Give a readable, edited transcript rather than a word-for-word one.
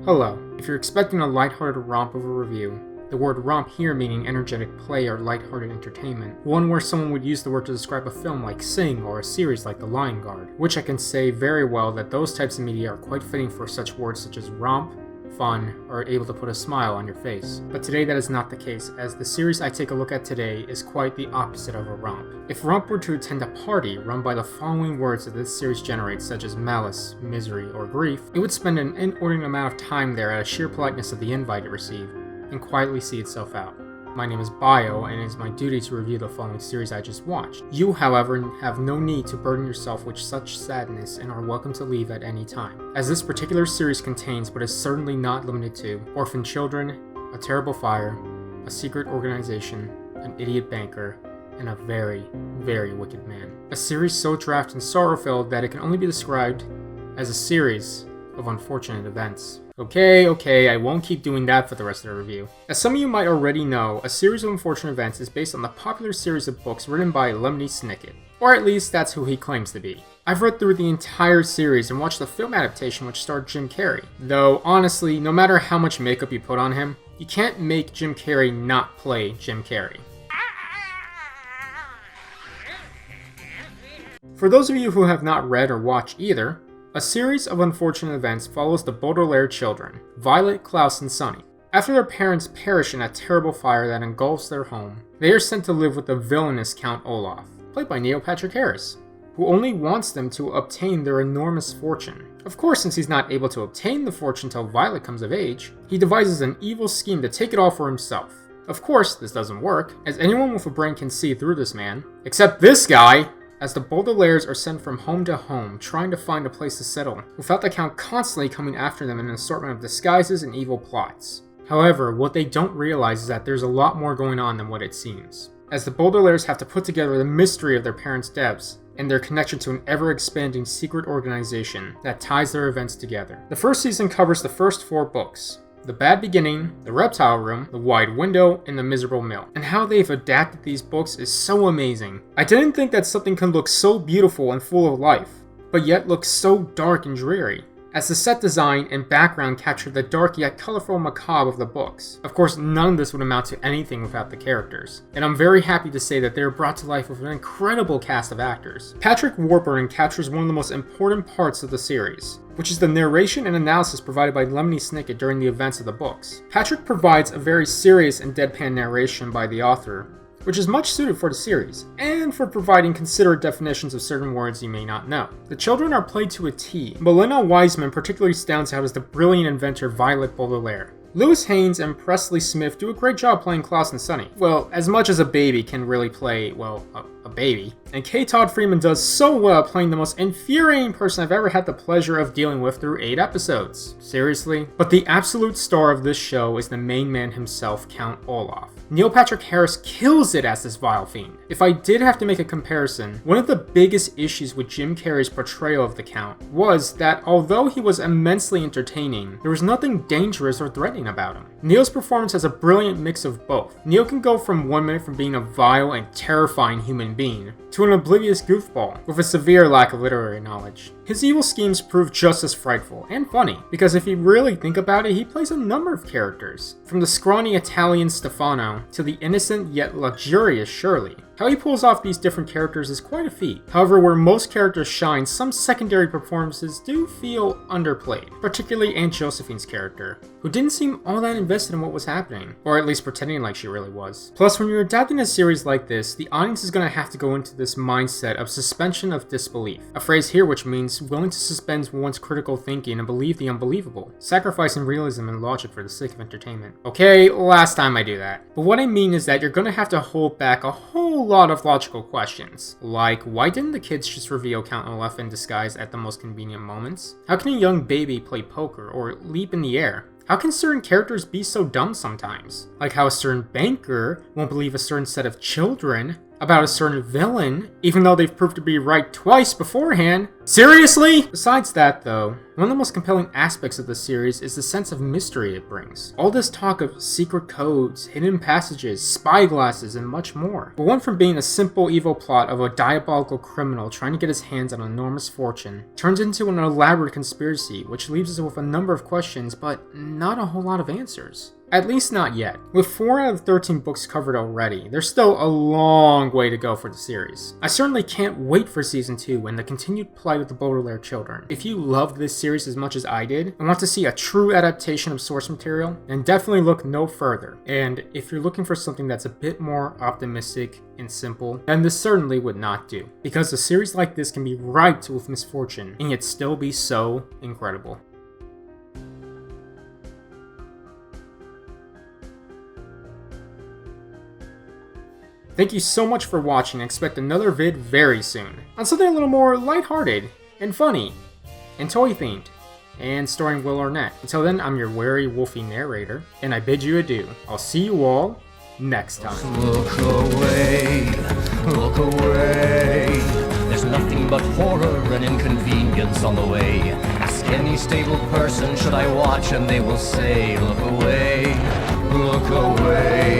Hello. If you're expecting a lighthearted romp of a review, the word romp here meaning energetic play or lighthearted entertainment, one where someone would use the word to describe a film like Sing or a series like The Lion Guard, which I can say very well that those types of media are quite fitting for such words such as romp, fun, or able to put a smile on your face. But today that is not the case, as the series I take a look at today is quite the opposite of a romp. If romp were to attend a party run by the following words that this series generates, such as malice, misery, or grief, it would spend an inordinate amount of time there out of sheer politeness of the invite it received, and quietly see itself out. My name is Bio, and it is my duty to review the following series I just watched. You, however, have no need to burden yourself with such sadness and are welcome to leave at any time, as this particular series contains, but is certainly not limited to, orphan children, a terrible fire, a secret organization, an idiot banker, and a very, very wicked man. A series so drafted and sorrow-filled that it can only be described as a series of unfortunate events. Okay, I won't keep doing that for the rest of the review. As some of you might already know, a series of unfortunate events is based on the popular series of books written by Lemony Snicket, or at least that's who he claims to be. I've read through the entire series and watched the film adaptation which starred Jim Carrey, though honestly, no matter how much makeup you put on him, you can't make Jim Carrey not play Jim Carrey. For those of you who have not read or watched either, a series of unfortunate events follows the Baudelaire children, Violet, Klaus, and Sunny. After their parents perish in a terrible fire that engulfs their home, they are sent to live with the villainous Count Olaf, played by Neil Patrick Harris, who only wants them to obtain their enormous fortune. Of course, since he's not able to obtain the fortune until Violet comes of age, he devises an evil scheme to take it all for himself. Of course, this doesn't work, as anyone with a brain can see through this man, except this guy, as the Baudelaires are sent from home to home, trying to find a place to settle, without the Count constantly coming after them in an assortment of disguises and evil plots. However, what they don't realize is that there's a lot more going on than what it seems, as the Baudelaires have to put together the mystery of their parents' deaths, and their connection to an ever-expanding secret organization that ties their events together. The first season covers the first 4 books: The Bad Beginning, The Reptile Room, The Wide Window, and The Miserable Mill. And how they've adapted these books is so amazing. I didn't think that something could look so beautiful and full of life, but yet look so dark and dreary, as the set design and background capture the dark yet colorful macabre of the books. Of course, none of this would amount to anything without the characters, and I'm very happy to say that they are brought to life with an incredible cast of actors. Patrick Warburton captures one of the most important parts of the series, which is the narration and analysis provided by Lemony Snicket during the events of the books. Patrick provides a very serious and deadpan narration by the author, which is much suited for the series, and for providing considerate definitions of certain words you may not know. The children are played to a T, but Lena Wiseman particularly stands out as the brilliant inventor Violet Baudelaire. Lewis Haynes and Presley Smith do a great job playing Klaus and Sunny. Well, as much as a baby can really play, well, a baby. And K. Todd Freeman does so well playing the most infuriating person I've ever had the pleasure of dealing with through 8 episodes. Seriously? But the absolute star of this show is the main man himself, Count Olaf. Neil Patrick Harris kills it as this vile fiend. If I did have to make a comparison, one of the biggest issues with Jim Carrey's portrayal of the Count was that although he was immensely entertaining, there was nothing dangerous or threatening about him. Neil's performance has a brilliant mix of both. Neil can go from 1 minute from being a vile and terrifying human being to an oblivious goofball with a severe lack of literary knowledge. His evil schemes prove just as frightful and funny, because if you really think about it, he plays a number of characters, from the scrawny Italian Stefano to the innocent yet luxurious Shirley. How he pulls off these different characters is quite a feat. However, where most characters shine, some secondary performances do feel underplayed, particularly Aunt Josephine's character, who didn't seem all that invested in what was happening, or at least pretending like she really was. Plus, when you're adapting a series like this, the audience is going to have to go into this mindset of suspension of disbelief, a phrase here which means willing to suspend one's critical thinking and believe the unbelievable, sacrificing realism and logic for the sake of entertainment. Okay, last time I do that. But what I mean is that you're going to have to hold back a whole lot of logical questions, like why didn't the kids just reveal Count Olaf in disguise at the most convenient moments? How can a young baby play poker or leap in the air? How can certain characters be so dumb sometimes? Like how a certain banker won't believe a certain set of children about a certain villain, even though they've proved to be right twice beforehand. Seriously? Besides that, though, one of the most compelling aspects of the series is the sense of mystery it brings. All this talk of secret codes, hidden passages, spyglasses, and much more. But went from being a simple evil plot of a diabolical criminal trying to get his hands on an enormous fortune, turns into an elaborate conspiracy, which leaves us with a number of questions, but not a whole lot of answers. At least not yet. With 4 out of 13 books covered already, there's still a long way to go for the series. I certainly can't wait for Season 2 and the continued plight of the Baudelaire children. If you loved this series as much as I did, and want to see a true adaptation of source material, then definitely look no further. And if you're looking for something that's a bit more optimistic and simple, then this certainly would not do. Because a series like this can be ripe with misfortune, and yet still be so incredible. Thank you so much for watching, and expect another vid very soon, on something a little more lighthearted, and funny, and toy-themed, and starring Will Arnett. Until then, I'm your wary wolfy narrator, and I bid you adieu. I'll see you all next time. Look away, look away. There's nothing but horror and inconvenience on the way. Ask any stable person, should I watch, and they will say, look away, look away.